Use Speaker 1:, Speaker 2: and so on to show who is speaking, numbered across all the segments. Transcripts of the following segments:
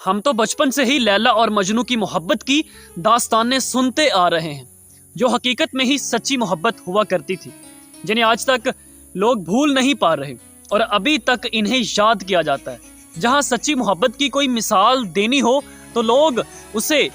Speaker 1: हम तो बचपन से ही लैला और मजनू की मोहब्बत की दास्तानें सुनते आ रहे हैं, जो हकीकत में ही सच्ची मोहब्बत हुआ करती थी, जिन्हें आज तक लोग भूल नहीं पा रहे और अभी तक इन्हें याद किया जाता है। जहां सच्ची मोहब्बत की कोई मिसाल देनी हो तो लोग उसे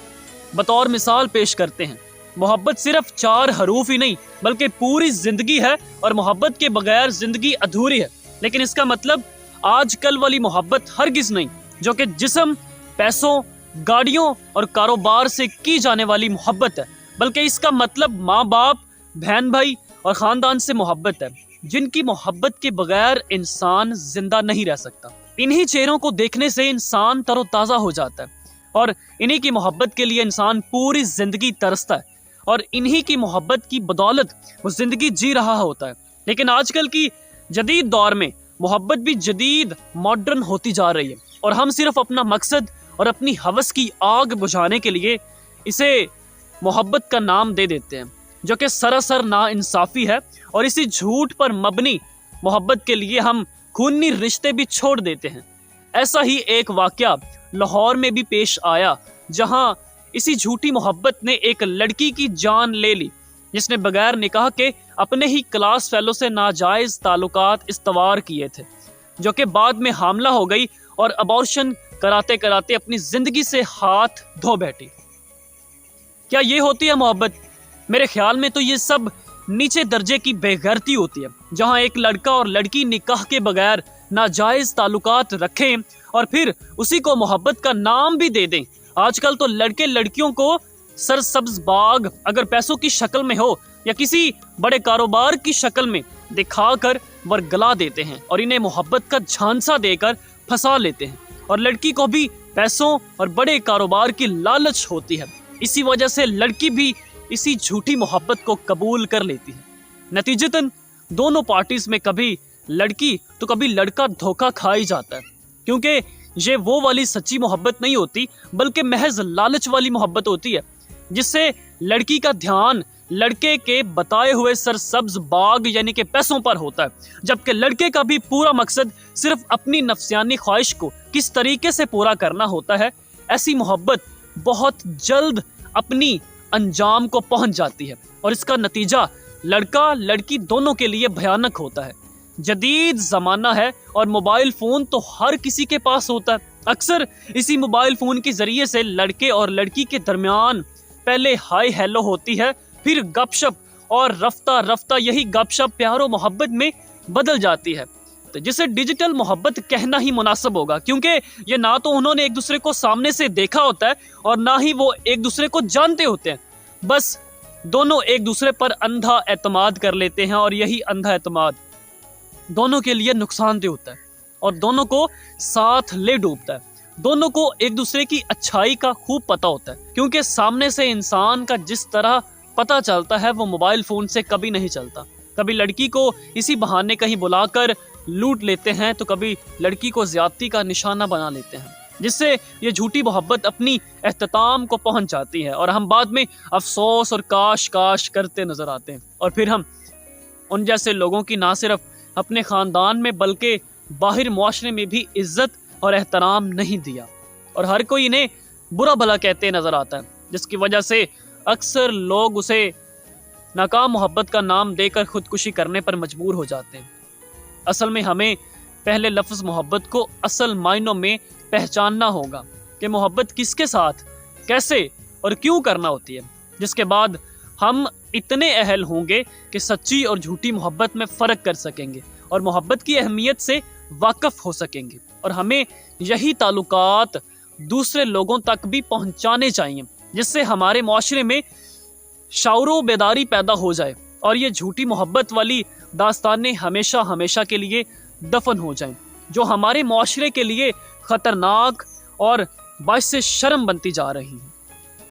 Speaker 1: बतौर मिसाल पेश करते हैं। मोहब्बत सिर्फ 4 हरूफ ही नहीं बल्कि पूरी जिंदगी है और मोहब्बत के बगैर जिंदगी अधूरी है। लेकिन इसका मतलब आजकल वाली मोहब्बत हरगिज नहीं, जो कि जिस्म, पैसों, गाड़ियों और कारोबार से की जाने वाली मोहब्बत है, बल्कि इसका मतलब माँ बाप, बहन भाई और ख़ानदान से मोहब्बत है, जिनकी मोहब्बत के बगैर इंसान जिंदा नहीं रह सकता। इन्हीं चेहरों को देखने से इंसान तरोताज़ा हो जाता है और इन्हीं की मोहब्बत के लिए इंसान पूरी ज़िंदगी तरसता है और इन्हीं की मोहब्बत की बदौलत वो ज़िंदगी जी रहा होता है। लेकिन आजकल की जदीद दौर में मोहब्बत भी जदीद मॉडर्न होती जा रही है और हम सिर्फ अपना मकसद और अपनी हवस की आग बुझाने के लिए इसे मोहब्बत का नाम दे देते हैं, जो कि सरासर नाइंसाफ़ी है। और इसी झूठ पर मबनी मोहब्बत के लिए हम खूनी रिश्ते भी छोड़ देते हैं। ऐसा ही एक वाक़या लाहौर में भी पेश आया, जहां इसी झूठी मोहब्बत ने एक लड़की की जान ले ली, जिसने बगैर निकाह के अपने ही क्लास फेलो से नाजायज़ ताल्लुकात इस्तवार किए थे, जो कि बाद में हामला हो गई और अबॉर्शन कराते कराते अपनी ज़िंदगी से हाथ धो बैठी। क्या ये होती है मोहब्बत? मेरे ख्याल में तो ये सब नीचे दर्जे की बेगैरती होती है, जहां एक लड़का और लड़की निकाह के बगैर नाजायज़ ताल्लुकात रखें और फिर उसी को मोहब्बत का नाम भी दे दें। आजकल तो लड़के लड़कियों को सरसब्ज बाग अगर पैसों की शक्ल में हो या किसी बड़े कारोबार की शक्ल में दिखाकर वरगला देते हैं और इन्हें मोहब्बत का झांसा देकर फंसा लेते हैं, और लड़की को भी पैसों और बड़े कारोबार की लालच होती है। इसी वजह से लड़की भी इसी झूठी मोहब्बत को कबूल कर लेती है। नतीजतन दोनों पार्टीज में कभी लड़की तो कभी लड़का धोखा खा ही जाता है, क्योंकि ये वो वाली सच्ची मोहब्बत नहीं होती बल्कि महज लालच वाली मोहब्बत होती है, जिससे लड़की का ध्यान लड़के के बताए हुए सरसब्ज बाग यानी कि पैसों पर होता है, जबकि लड़के का भी पूरा मकसद सिर्फ अपनी नफ्सियानी ख्वाहिश को किस तरीके से पूरा करना होता है। ऐसी मोहब्बत बहुत जल्द अपनी अंजाम को पहुंच जाती है और इसका नतीजा लड़का लड़की दोनों के लिए भयानक होता है। जदीद ज़माना है और मोबाइल फ़ोन तो हर किसी के पास होता है। अक्सर इसी मोबाइल फ़ोन के ज़रिए से लड़के और लड़की के दरमियान पहले हाय हेलो होती है, फिर गपशप, और रफ्ता रफ्ता यही गपशप प्यारो मोहब्बत में बदल जाती है, तो जिसे डिजिटल मोहब्बत कहना ही मुनासिब होगा, क्योंकि ये ना तो उन्होंने एक दूसरे को सामने से देखा होता है और ना ही वो एक दूसरे को जानते होते हैं। बस दोनों एक दूसरे पर अंधा एतमाद कर लेते हैं और यही अंधा एतमाद दोनों के लिए नुकसानदेह होता है और दोनों को साथ ले डूबता है। दोनों को एक दूसरे की अच्छाई का खूब पता होता है, क्योंकि सामने से इंसान का जिस तरह पता चलता है वो मोबाइल फ़ोन से कभी नहीं चलता। कभी लड़की को इसी बहाने कहीं बुलाकर लूट लेते हैं तो कभी लड़की को ज़्यादती का निशाना बना लेते हैं, जिससे ये झूठी मोहब्बत अपनी एख्तिताम को पहुंच जाती है और हम बाद में अफसोस और काश काश करते नज़र आते हैं। और फिर हम उन जैसे लोगों की ना सिर्फ अपने ख़ानदान में बल्कि बाहर मुआशरे में भी इज़्ज़त और एहतराम नहीं दिया और हर कोई इन्हें बुरा भला कहते नज़र आता है, जिसकी वजह से अक्सर लोग उसे नाकाम मोहब्बत का नाम देकर खुदकुशी करने पर मजबूर हो जाते हैं। असल में हमें पहले लफ्ज़ मोहब्बत को असल मायनों में पहचानना होगा कि मोहब्बत किसके साथ, कैसे और क्यों करना होती है, जिसके बाद हम इतने अहल होंगे कि सच्ची और झूठी मोहब्बत में फ़र्क कर सकेंगे और मोहब्बत की अहमियत से वाकिफ़ हो सकेंगे। और हमें यही ताल्लुकात दूसरे लोगों तक भी पहुंचाने चाहिए, जिससे हमारे माशरे में शऊरो बेदारी पैदा हो जाए और ये झूठी मोहब्बत वाली दास्तानें हमेशा हमेशा के लिए दफन हो जाएं, जो हमारे माशरे के लिए ख़तरनाक और बाइस शर्म बनती जा रही हैं।